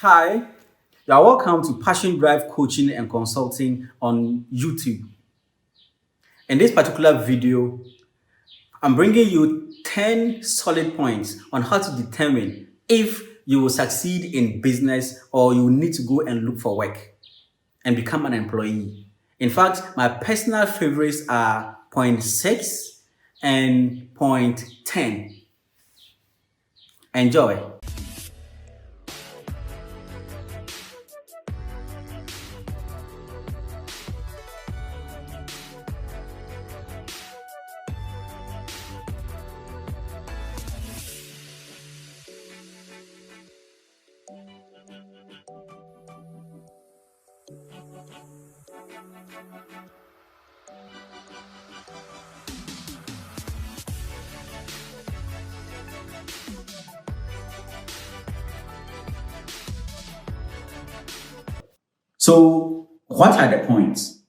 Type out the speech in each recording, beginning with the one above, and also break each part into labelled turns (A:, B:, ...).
A: Hi, you are welcome to Passion Drive Coaching and Consulting on YouTube. In this particular video, I'm bringing you 10 solid points on how to determine if you will succeed in business or you need to go and look for work and become an employee. In fact, my personal favorites are point 6 and point 10. Enjoy. So, what are the points?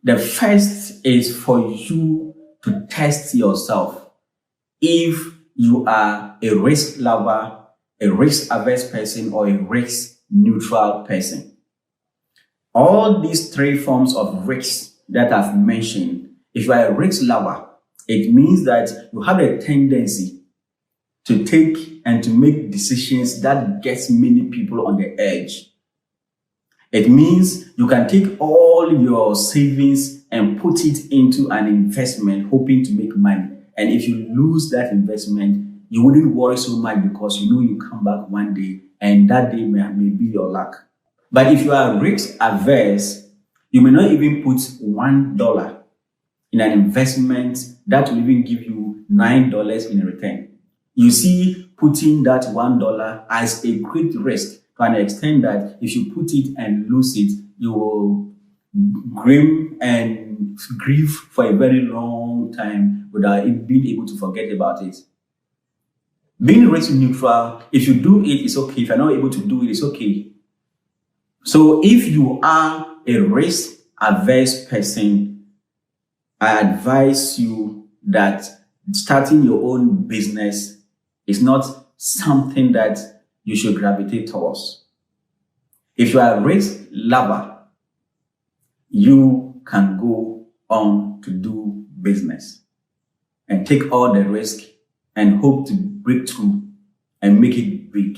A: The first is for you to test yourself if you are a risk lover, a risk averse person, or a risk neutral person. All these three forms of risk that I've mentioned, if you are a risk lover, it means that you have a tendency to take and to make decisions that gets many people on the edge. It means you can take all your savings and put it into an investment hoping to make money. And if you lose that investment, you wouldn't worry so much because you know you come back one day and that day may be your luck. But if you are risk averse, you may not even put $1 in an investment that will even give you $9 in return. You see, putting that $1 as a great risk to an extent that if you put it and lose it, you will grim and grieve for a very long time without being able to forget about it. Being risk neutral, if you do it, it's okay. If you're not able to do it, it's okay. So if you are a risk averse person, I advise you that starting your own business is not something that you should gravitate towards. If you are a risk lover, you can go on to do business and take all the risk and hope to break through and make it big.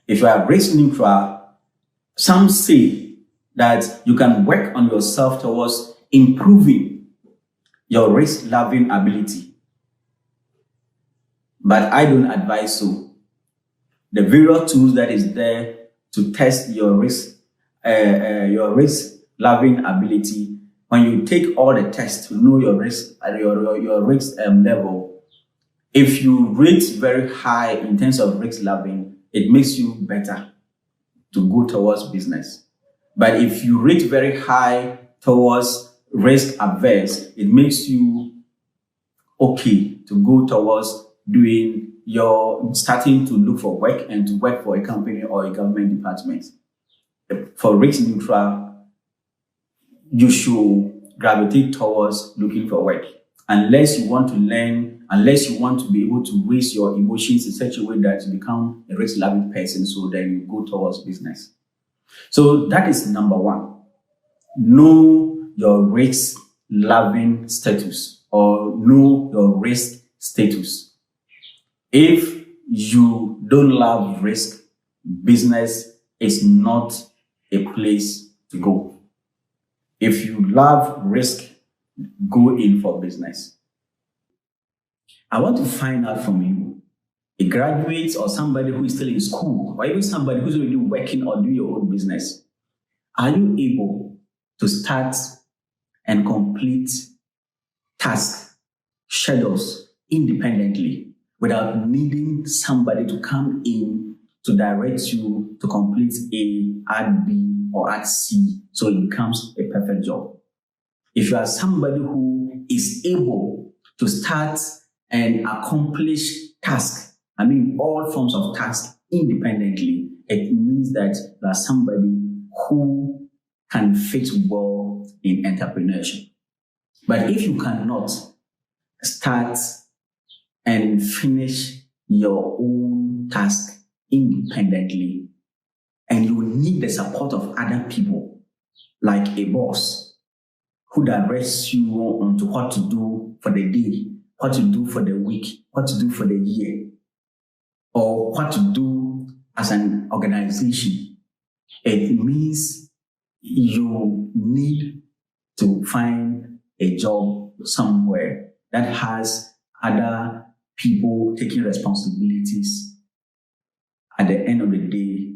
A: If you are risk neutral, some say that you can work on yourself towards improving your risk loving ability. But I don't advise so. The various tools that is there to test your risk loving ability. When you take all the tests to know your risk level, if you rate very high in terms of risk loving, it makes you better to go towards business. But if you rate very high towards risk averse, it makes you okay to go towards doing starting to look for work and to work for a company or a government department. For risk neutral, you should gravitate towards looking for work. Unless you want to learn, unless you want to be able to raise your emotions in such a way that you become a risk-loving person, so then you go towards business. So that is number one. Know your risk-loving status or know your risk status. If you don't love risk, business is not a place to go. If you love risk, go in for business. I want to find out from you, a graduate or somebody who is still in school, or even somebody who's already working or doing your own business. Are you able to start and complete tasks, schedules independently without needing somebody to come in to direct you to complete A, add B, or add C, so it becomes a perfect job? If you are somebody who is able to start and accomplish tasks, all forms of tasks independently, it means that you are somebody who can fit well in entrepreneurship. But if you cannot start and finish your own task independently, and need the support of other people, like a boss who directs you on to what to do for the day, what to do for the week, what to do for the year, or what to do as an organization. It means you need to find a job somewhere that has other people taking responsibilities at the end of the day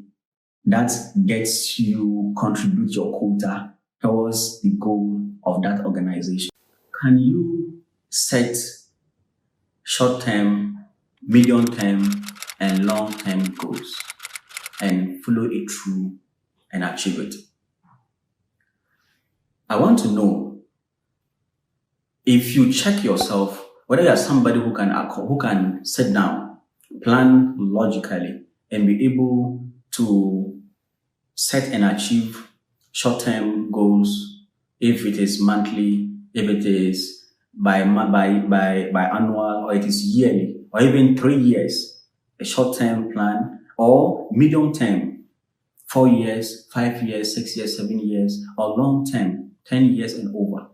A: that gets you contribute your quota towards the goal of that organization. Can you set short-term, medium-term, and long-term goals and follow it through and achieve it? I want to know if you check yourself whether you are somebody who can sit down, plan logically, and be able to set and achieve short-term goals, if it is monthly, if it is by annual, or it is yearly, or even 3 years, a short-term plan, or medium-term, 4 years, 5 years, 6 years, 7 years, or long-term, 10 years and over.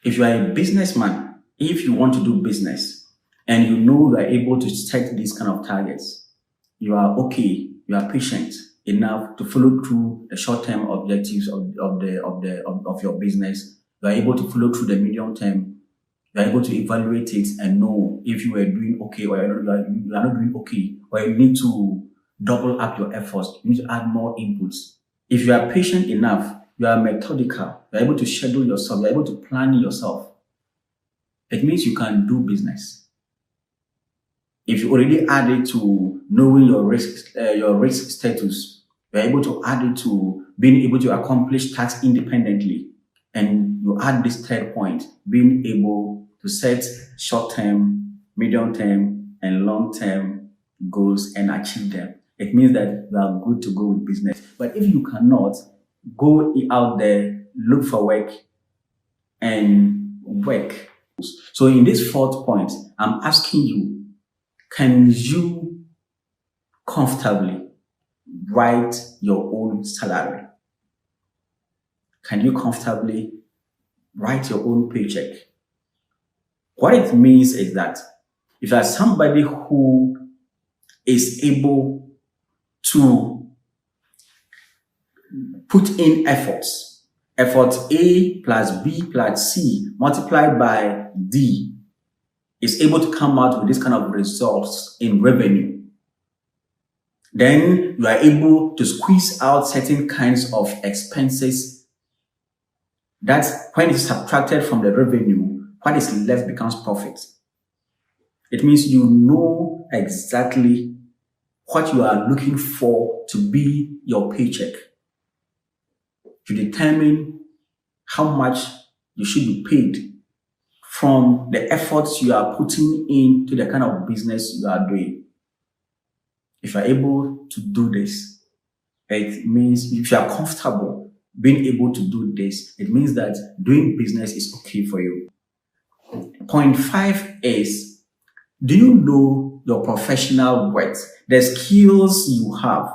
A: If you are a businessman, if you want to do business and you know you are able to set these kind of targets, you are okay, you are patient enough to follow through the short-term objectives of your business. You are able to follow through the medium term. You are able to evaluate it and know if you are doing okay or you are not doing okay, or you need to double up your efforts. You need to add more inputs. If you are patient enough, you are methodical, you are able to schedule yourself, you are able to plan yourself, it means you can do business. If you already add it to knowing your risk status, you are able to add it to being able to accomplish tasks independently. And you add this third point, being able to set short-term, medium-term, and long-term goals and achieve them. It means that you are good to go with business. But if you cannot, go out there, look for work, and work. So in this fourth point, I'm asking you, can you comfortably write your own salary? Can you comfortably write your own paycheck? What it means is that if you are somebody who is able to put in efforts, effort A plus B plus C multiplied by D is able to come out with this kind of results in revenue, then you are able to squeeze out certain kinds of expenses that when it's subtracted from the revenue, what is left becomes profit. It means you know exactly what you are looking for to be your paycheck. To determine how much you should be paid from the efforts you are putting into the kind of business you are doing. If you are able to do this, it means if you are comfortable being able to do this, it means that doing business is okay for you. Point 5 is, do you know your professional worth? The skills you have,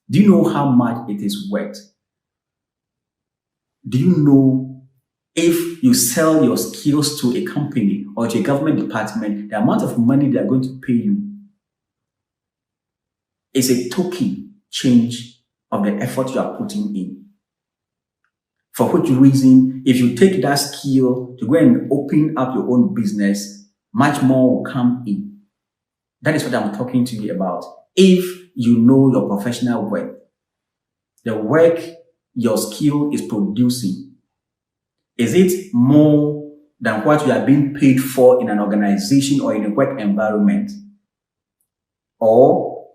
A: do you know how much it is worth? Do you know if you sell your skills to a company or to a government department, the amount of money they are going to pay you is a token change of the effort you are putting in? For which reason, if you take that skill to go and open up your own business, much more will come in. That is what I'm talking to you about. If you know your professional work, the work your skill is producing, is it more than what you are being paid for in an organization or in a work environment? Or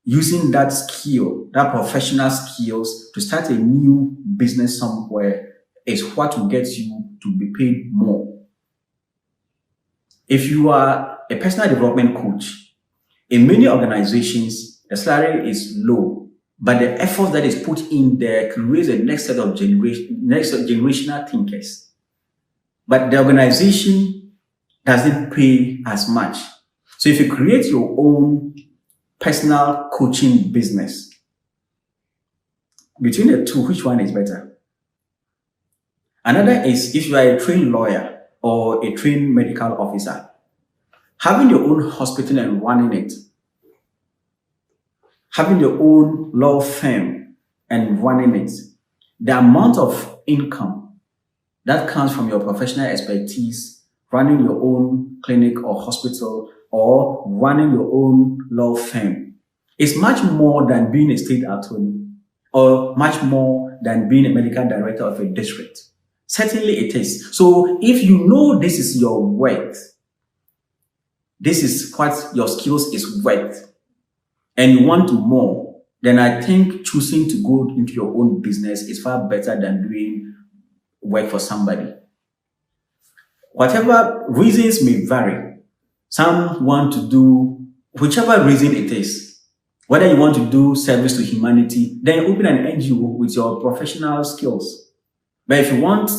A: using that skill, that professional skills to start a new business somewhere is what will get you to be paid more. If you are a personal development coach, in many organizations, the salary is low, but the effort that is put in there creates the next set of generational thinkers. But the organization doesn't pay as much. So if you create your own personal coaching business, Between the two, which one is better? Another is if you are a trained lawyer or a trained medical officer, having your own hospital and running it, having your own law firm and running it, the amount of income that comes from your professional expertise, running your own clinic or hospital or running your own law firm is much more than being a state attorney or much more than being a medical director of a district. Certainly it is. So if you know this is your worth, this is what your skills is worth, and you want more, then I think choosing to go into your own business is far better than doing work for somebody. Whatever reasons may vary, some want to do whichever reason it is. Whether you want to do service to humanity, then you open an NGO with your professional skills. But if you want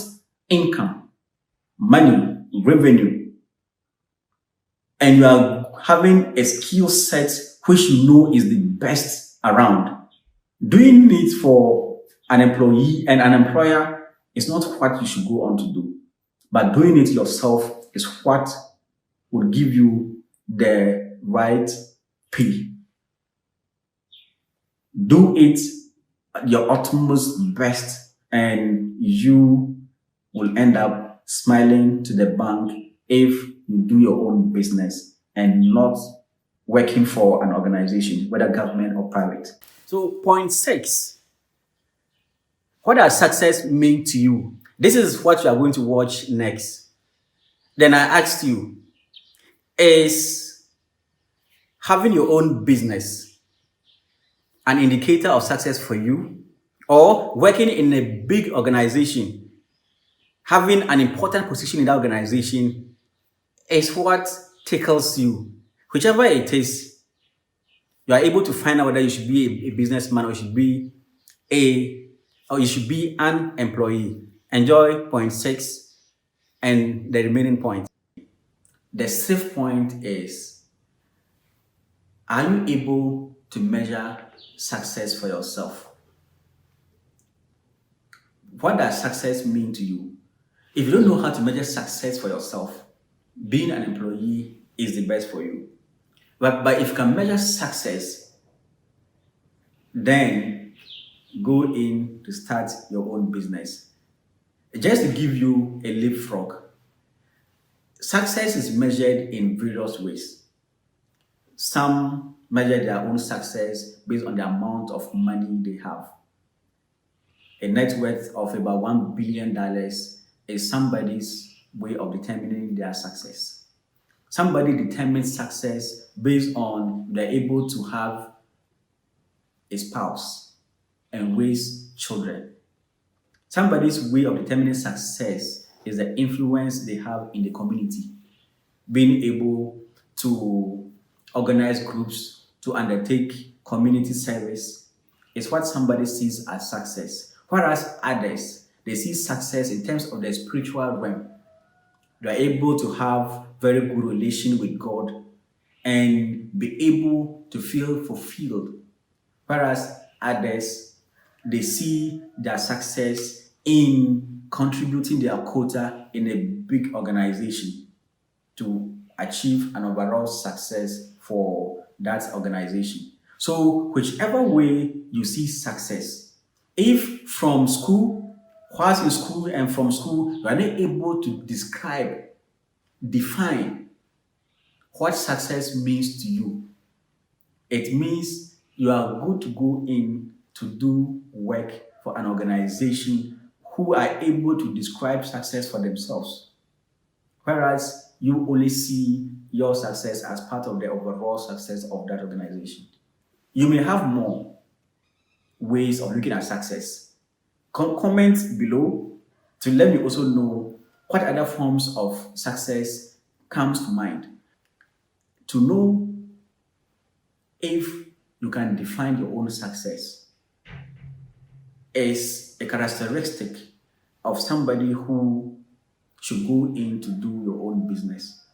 A: income, money, revenue, and you are having a skill set which you know is the best around, doing it for an employee and an employer is not what you should go on to do. But doing it yourself is what will give you the right pay. Do it at your utmost best, and you will end up smiling to the bank if you do your own business and not working for an organization, whether government or private. So, point 6. What does success mean to you? This is what you are going to watch next. Then I asked you, is having your own business an indicator of success for you? Or working in a big organization, having an important position in that organization is what tickles you? Whichever it is, you are able to find out whether you should be a businessman or you should be an employee. Enjoy point 6 and the remaining points. The 6th point is, are you able to measure success for yourself? What does success mean to you? If you don't know how to measure success for yourself, being an employee is the best for you. But if you can measure success, then go in to start your own business. Just to give you a leapfrog, success is measured in various ways. Some measure their own success based on the amount of money they have. A net worth of about $1 billion is somebody's way of determining their success. Somebody determines success based on they're able to have a spouse and raise children. Somebody's way of determining success is the influence they have in the community, being able to organize groups to undertake community service is what somebody sees as success. Whereas others, they see success in terms of the spiritual realm. They are able to have very good relation with God and be able to feel fulfilled. Whereas others, they see their success in contributing their quota in a big organization to achieve an overall success for that organization. So whichever way you see success, if from school, whilst in school and from school, you are not able to define what success means to you, it means you are good to go in to do work for an organization who are able to describe success for themselves. Whereas you only see your success as part of the overall success of that organization. You may have more ways of looking at success. Comment below to let me also know what other forms of success comes to mind. To know if you can define your own success is a characteristic of somebody who should go in to do your own business.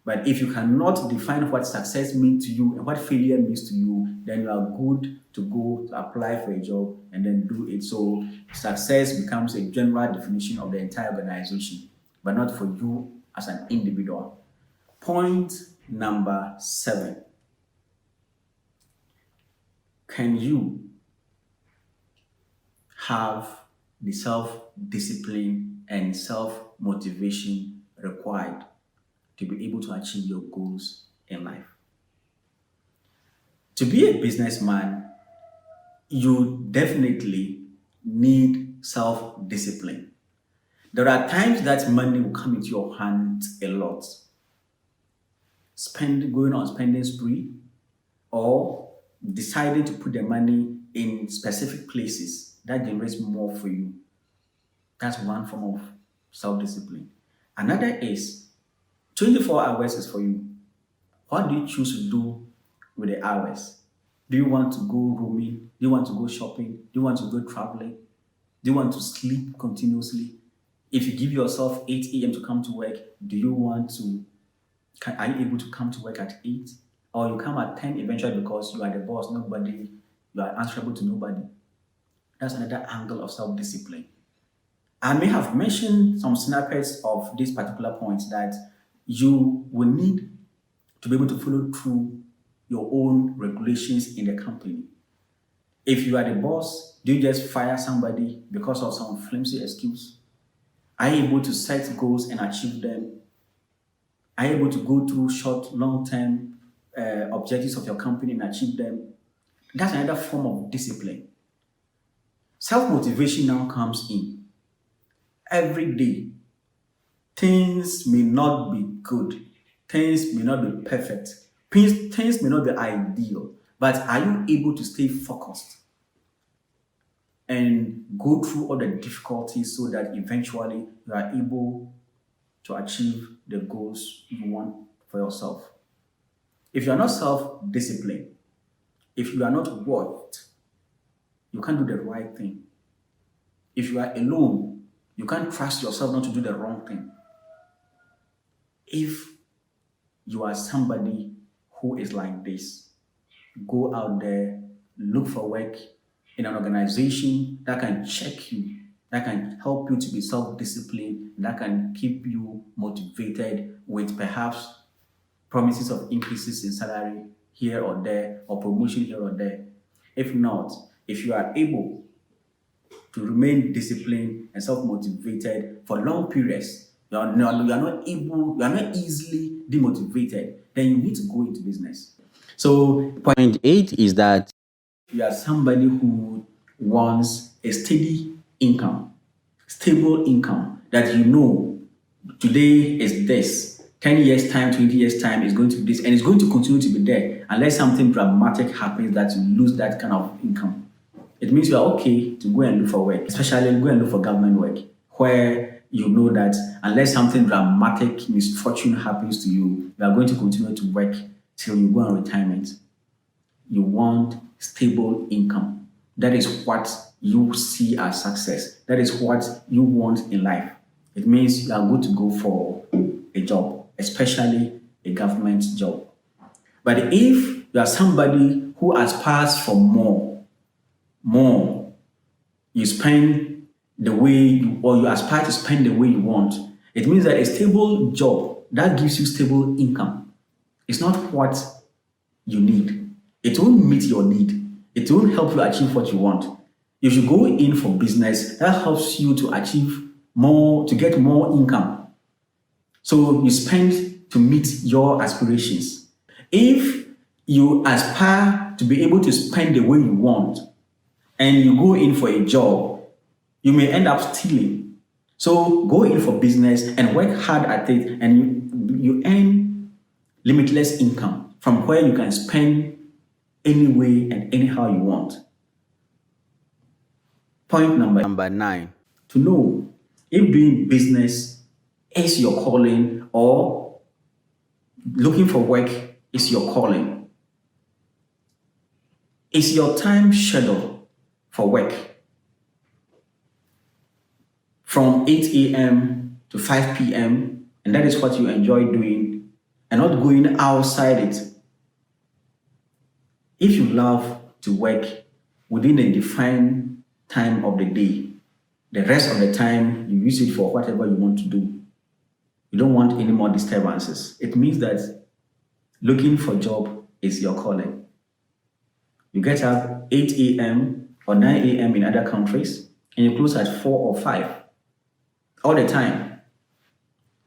A: But if you cannot define what success means to you and what failure means to you, then you are good to go to apply for a job and then do it. So success becomes a general definition of the entire organization, but not for you as an individual. Point number 7. Can you have the self-discipline and self-motivation required to be able to achieve your goals in life? To be a businessman, you definitely need self-discipline. There are times that money will come into your hands a lot. Going on spending spree, or deciding to put the money in specific places that generates more for you. That's one form of self-discipline. Another is 24 hours is for you. What do you choose to do with the hours? Do you want to go roaming? Do you want to go shopping? Do you want to go traveling? Do you want to sleep continuously? If you give yourself 8 a.m. to come to work, are you able to come to work at 8? Or you come at 10 eventually because you are the boss, you are answerable to nobody. That's another angle of self-discipline. I may have mentioned some snippets of these particular points that you will need to be able to follow through your own regulations in the company. If you are the boss, do you just fire somebody because of some flimsy excuse? Are you able to set goals and achieve them? Are you able to go through short, long-term objectives of your company and achieve them? That's another form of discipline. Self-motivation now comes in. Every day, things may not be good. Things may not be perfect. Things may not be ideal. But are you able to stay focused and go through all the difficulties so that eventually you are able to achieve the goals you want for yourself? If you are not self-disciplined, if you are not worked, you can't do the right thing. If you are alone, you can't trust yourself not to do the wrong thing. If you are somebody who is like this, go out there, look for work in an organization that can check you, that can help you to be self-disciplined, that can keep you motivated with perhaps promises of increases in salary here or there, or promotion here or there. If not, if you are able to remain disciplined and self-motivated for long periods, you are not easily demotivated, then you need to go into business. So point 8 is that you are somebody who wants a steady income, stable income, that you know today is this, 10 years time, 20 years time is going to be this, and it's going to continue to be there unless something dramatic happens that you lose that kind of income. It means you are okay to go and look for work, especially go and look for government work, where you know that unless something dramatic misfortune happens to you, you are going to continue to work till you go on retirement. You want stable income. That is what you see as success. That is what you want in life. It means you are good to go for a job, especially a government job. But if you are somebody who aspires for more, you spend the way you aspire to spend the way you want, it means that a stable job that gives you stable income is not what you need. It won't meet your need. It won't help you achieve what you want. If you go in for business, that helps you to achieve more, to get more income. So you spend to meet your aspirations. If you aspire to be able to spend the way you want and you go in for a job, you may end up stealing. So go in for business and work hard at it, and you earn limitless income from where you can spend any way and anyhow you want. Point number 9, to know if doing business is your calling or looking for work is your calling. Is your time scheduled for work from 8 a.m. to 5 p.m. and that is what you enjoy doing? and not going outside it. If you love to work within a defined time of the day, the rest of the time you use it for whatever you want to do. You don't want any more disturbances. It means that looking for job is your calling. You get up 8 a.m. or 9 a.m. in other countries, and you close at 4 or 5 all the time.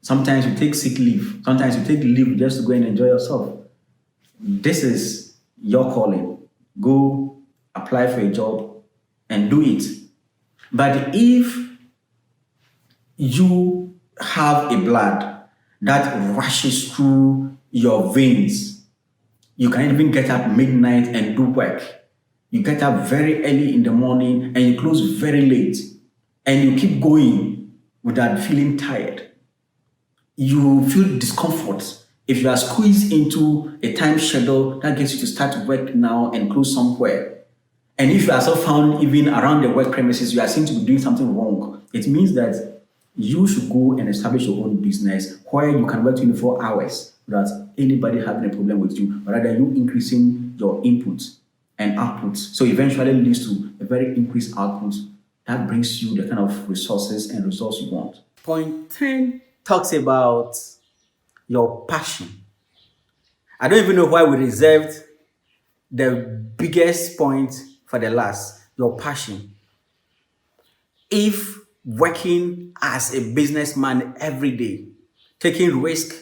A: Sometimes you take sick leave. Sometimes you take leave just to go and enjoy yourself. This is your calling. Go apply for a job and do it. But if you have a blood that rushes through your veins, you can even get up midnight and do work. You get up very early in the morning and you close very late, and you keep going without feeling tired. You feel discomfort if you are squeezed into a time schedule that gets you to start work now and close somewhere. And if you are so found even around the work premises, you are seen to be doing something wrong. It means that you should go and establish your own business where you can work 24 hours without anybody having a problem with you, but rather you increasing your input and output. So eventually leads to a very increased output that brings you the kind of resources and results you want. Point 10 talks about your passion. I don't even know why we reserved the biggest point for the last, your passion. If working as a businessman every day, taking risk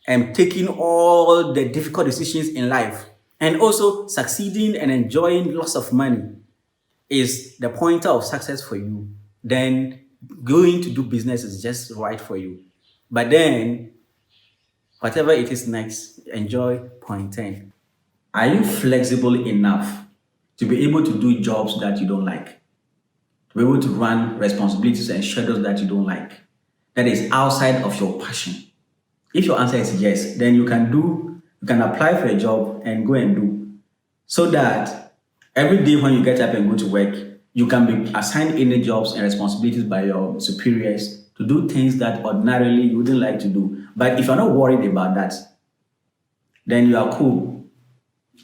A: and taking all the difficult decisions in life, and also succeeding and enjoying lots of money is the pointer of success for you, then going to do business is just right for you. But then, whatever it is next, enjoy point 10. Are you flexible enough to be able to do jobs that you don't like? To be able to run responsibilities and schedules that you don't like? That is outside of your passion. If your answer is yes, then you can apply for a job and go and do. So that every day when you get up and go to work, you can be assigned any jobs and responsibilities by your superiors to do things that ordinarily you wouldn't like to do. But if you're not worried about that, then you are cool.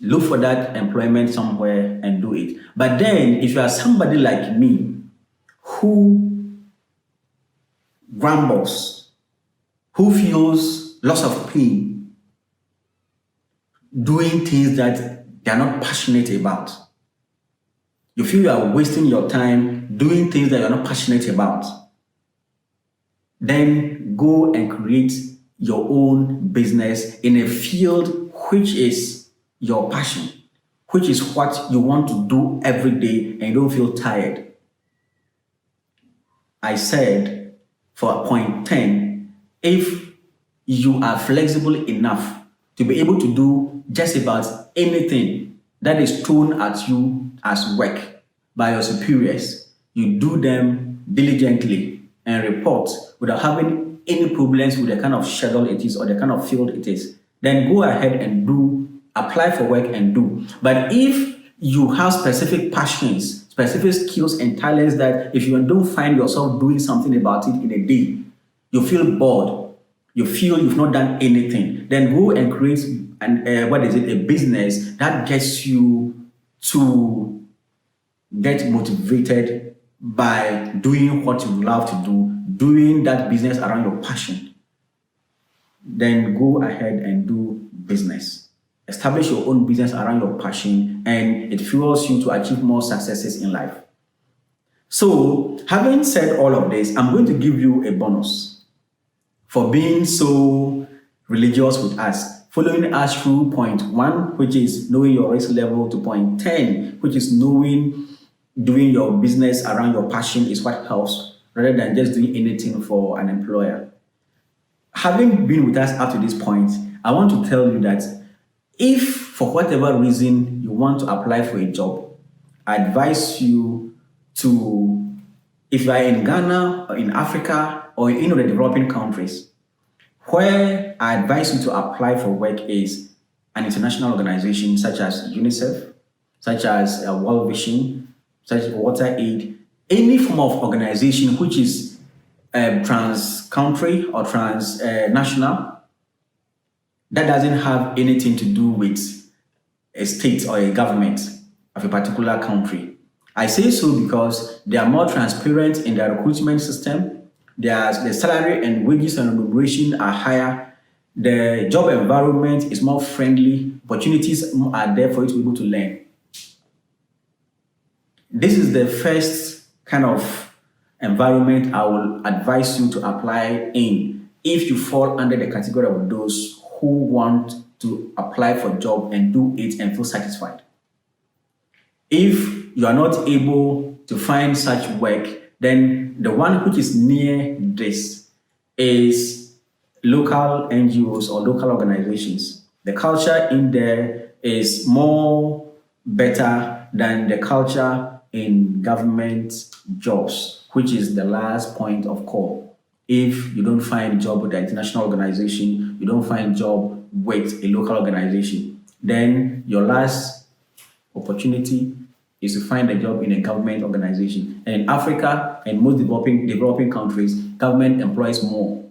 A: Look for that employment somewhere and do it. But then, if you are somebody like me who grumbles, who feels lots of pain doing things that they are not passionate about, you feel you are wasting your time doing things that you are not passionate about, then go and create your own business in a field which is your passion, which is what you want to do every day and you don't feel tired. I said for point 10, if you are flexible enough to be able to do just about anything that is thrown at you as work by your superiors, you do them diligently and report without having any problems with the kind of schedule it is or the kind of field it is, then go ahead and apply for work and do. But if you have specific passions, specific skills and talents that if you don't find yourself doing something about it in a day, you feel bored, you feel you've not done anything, then go and create a business that gets you to get motivated by doing what you love to do, doing that business around your passion. Then go ahead and do business. Establish your own business around your passion, and it fuels you to achieve more successes in life. So, having said all of this, I'm going to give you a bonus for being so religious with us, following us through point 1, which is knowing your risk level, to point 10, which is doing your business around your passion is what helps, rather than just doing anything for an employer. Having been with us up to this point, I want to tell you that if for whatever reason you want to apply for a job, I advise you to, if you are in Ghana or in Africa or in the developing countries, where I advise you to apply for work is an international organization such as UNICEF, such as World Vision, such as WaterAid, any form of organization which is trans-country or trans-national, that doesn't have anything to do with a state or a government of a particular country. I say so because they are more transparent in their recruitment system. The salary and wages and remuneration are higher. The job environment is more friendly. Opportunities are there for you to be able to learn. This is the first kind of environment I will advise you to apply in if you fall under the category of those who want to apply for a job and do it and feel satisfied. If you are not able to find such work, then the one which is near this is local NGOs or local organizations. The culture in there is more better than the culture in government jobs, which is the last point of call. If you don't find a job with an international organization, you don't find a job with a local organization, then your last opportunity is to find a job in a government organization. And in Africa and most developing countries, government employs more.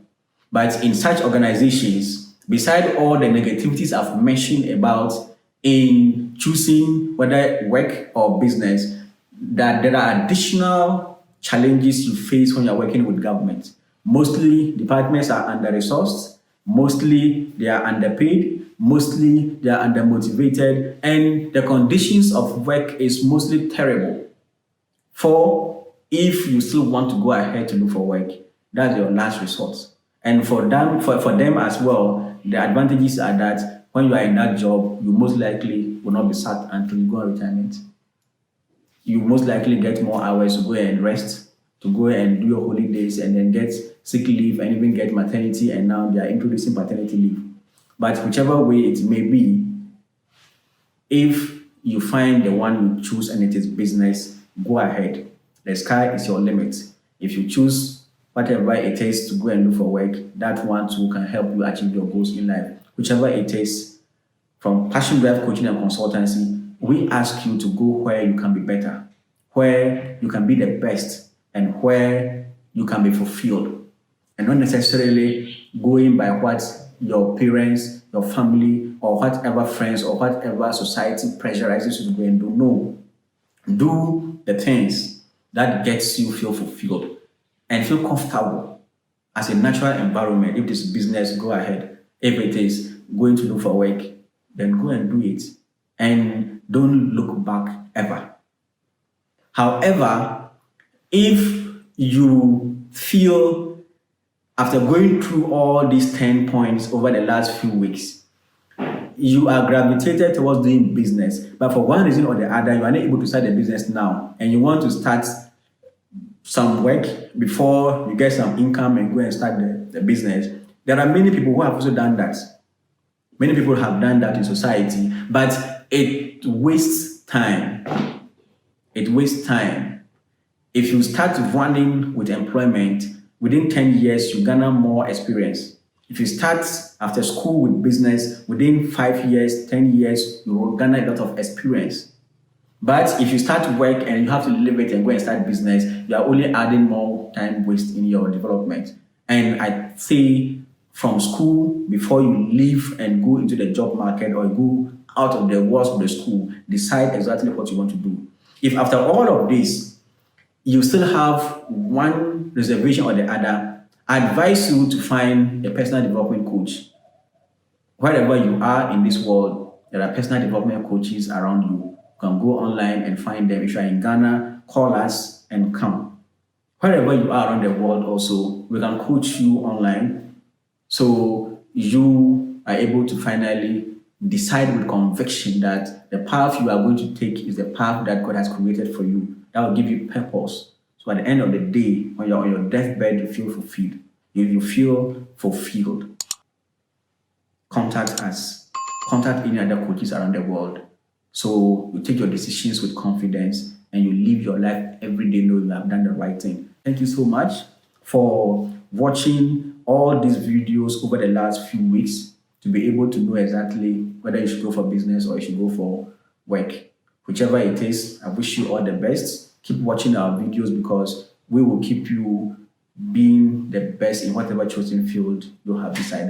A: But in such organizations, beside all the negativities I've mentioned about in choosing whether work or business, that there are additional challenges you face when you're working with government. Mostly departments are under-resourced, mostly they are underpaid, mostly they are undermotivated, and the conditions of work is mostly terrible. For if you still want to go ahead to look for work, that's your last resort. And for them as well, the advantages are that when you are in that job, you most likely will not be sacked until you go on retirement. You most likely get more hours to go and rest, to go and do your holidays, and then get sick leave and even get maternity, and now they are introducing paternity leave. But whichever way it may be, if you find the one you choose and it is business, go ahead. The sky is your limit. If you choose whatever it is to go and look for work, that one too can help you achieve your goals in life. Whichever it is, from Passion Drive Coaching and Consultancy, we ask you to go where you can be better, where you can be the best, and where you can be fulfilled. And not necessarily going by what your parents, your family, or whatever friends or whatever society pressurizes you to go and do. No. Do the things that gets you feel fulfilled and feel comfortable as a natural environment. If this is business, go ahead. If it is going to look for work, then go and do it. And don't look back ever. However, if you feel after going through all these 10 points over the last few weeks, you are gravitated towards doing business, but for one reason or the other, you are not able to start a business now, and you want to start some work before you get some income and go and start the business. There are many people who have also done that. Many people have done that in society, but it wastes time. It wastes time. If you start running with employment, within 10 years, you garner more experience. If you start after school with business, within 5 years, 10 years, you will garner a lot of experience. But if you start work and you have to leave it and go and start business, you are only adding more time waste in your development. And I say from school, before you leave and go into the job market or go out of the walls of the school, decide exactly what you want to do. If after all of this, you still have one reservation or the other, I advise you to find a personal development coach. Wherever you are in this world, there are personal development coaches around you. You can go online and find them. If you are in Ghana, call us and come. Wherever you are around the world also, we can coach you online so you are able to finally decide with conviction that the path you are going to take is the path that God has created for you. That will give you purpose. So at the end of the day, when you're on your deathbed, you feel fulfilled. If you feel fulfilled, contact us. Contact any other coaches around the world. So you take your decisions with confidence and you live your life every day knowing you have done the right thing. Thank you so much for watching all these videos over the last few weeks to be able to know exactly whether you should go for business or you should go for work. Whichever it is, I wish you all the best. Keep watching our videos because we will keep you being the best in whatever chosen field you have decided.